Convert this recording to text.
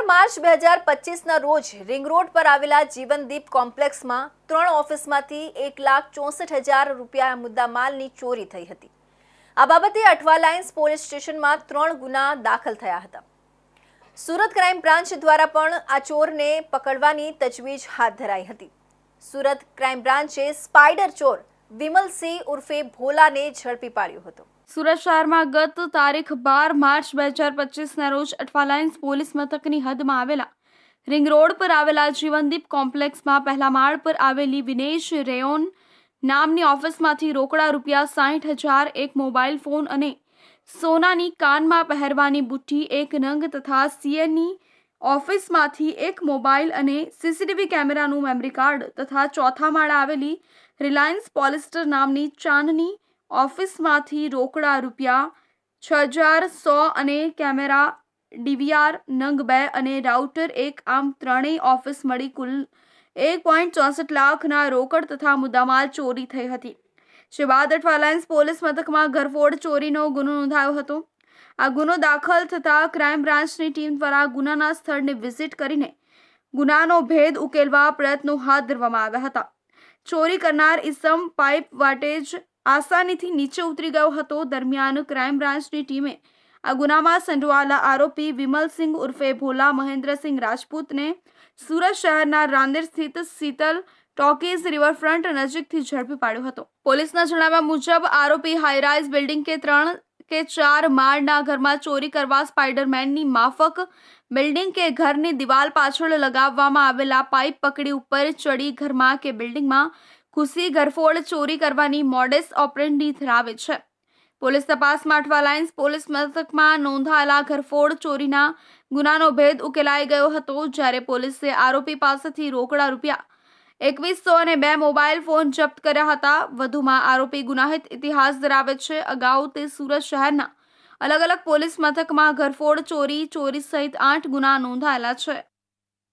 March 2025ના રોજ ring road પર આવેલા જીવનદીપ કોમ્પ્લેક્સમાં 3 ઓફિસમાંથી 1,64,000 રૂપિયા મુદ્દામાલની ચોરી થઈ હતી। આ બાબતે અઠવા લાઇન્સ પોલીસ સ્ટેશનમાં 3 ગુના દાખલ થયા હતા। સુરત ક્રાઇમ બ્રાન્ચ દ્વારા પણ આ ચોરને પકડવાની તજવીજ હાથ ધરાઈ હતી। સુરત ક્રાઇમ બ્રાન્ચે સ્પાઈડર ચોર વિમલસિંહ ઉર્ફે ભોલાને ઝડપી પાડ્યો હતો। સુરત શહેરમાં ગત તારીખ 12 માર્ચ 2025ના રોજ અઠવા લાઇન્સ પોલીસ મથકની હદમાં આવેલા રિંગ રોડ પર આવેલા જીવનદીપ કોમ્પ્લેક્સમાં પહેલા માળ પર આવેલી વિનેશ રેયોન નામની ઓફિસમાંથી રોકડા રૂપિયા 60,000, એક મોબાઈલ ફોન અને સોનાની કાનમાં પહેરવાની બુટ્ટી 1 નંગ તથા સીએની ઓફિસમાંથી એક મોબાઈલ અને સીસીટીવી કેમેરાનું મેમરી કાર્ડ તથા ચોથા માળે આવેલી રિલાયન્સ પોલિસ્ટર નામની ચાંદની ઓફિસમાંથી રોકડા રૂપિયા 6,100 અને કેમેરા ડીવીઆર નંગ 2 અને રાઉટર 1, આમ ત્રણેય ઓફિસ મળી કુલ 1.64 લાખના રોકડ તથા મુદ્દામાલ ચોરી થઈ હતી। જે બાદ અઠવા લાઇન્સ પોલીસ મથકમાં ઘરફોડ ચોરીનો ગુનો નોંધાયો હતો। આ ગુનો દાખલ થતાં ક્રાઇમ બ્રાન્ચની ટીમ દ્વારા ગુનાના સ્થળને વિઝિટ કરીને ગુનાનો ભેદ ઉકેલવા પ્રયત્નો હાથ ધરવામાં આવ્યા હતા। ચોરી કરનાર ઇસમ પાઇપ વાટે જ આસાનીથી નીચે ઉતરી ગયો હતો। દરમિયાન ક્રાઇમ બ્રાન્ચની ટીમે આ ગુનામાં સંડોવાયેલા આરોપી વિમલસિંહ ઉર્ફે ભોલા મહેન્દ્રસિંહ રાજપૂતને સુરત શહેરના રાંદેર સ્થિત શીતલ ટોકીઝ રિવરફ્રન્ટ નજીકથી ઝડપી પાડ્યો હતો। પોલીસના જણાવ્યા મુજબ આરોપી હાઈરાઇઝ બિલ્ડિંગ કે 3 કે 4 માળના ઘરમાં ચોરી કરવા સ્પાઈડરમેનની માફક બિલ્ડિંગ કે ઘરની દિવાલ પાછળ લગાવવામાં આવેલા પાઇપ પકડી ઉપર ચડી ઘરમાં કે બિલ્ડિંગમાં ઘૂસી ઘરફોડ ચોરી કરવાની મોડેસ ઓપરેન્ડી ધરાવે છે। પોલીસ તપાસમાં અઠવા લાઇન્સ પોલીસ મથકમાં નોંધાયેલા ઘરફોડ ચોરીના ગુનાનો ભેદ ઉકેલાઈ ગયો હતો। જ્યારે પોલીસે આરોપી પાસેથી રોકડા રૂપિયા 2,100 અને 2 મોબાઈલ ફોન જપ્ત કર્યા હતા। વધુમાં આરોપી ગુનાહિત ઇતિહાસ ધરાવે છે। અગાઉ તે સુરત શહેરના અલગ અલગ પોલીસ મથકમાં ઘરફોડ ચોરી સહિત 8 ગુના નોંધાયેલા છે।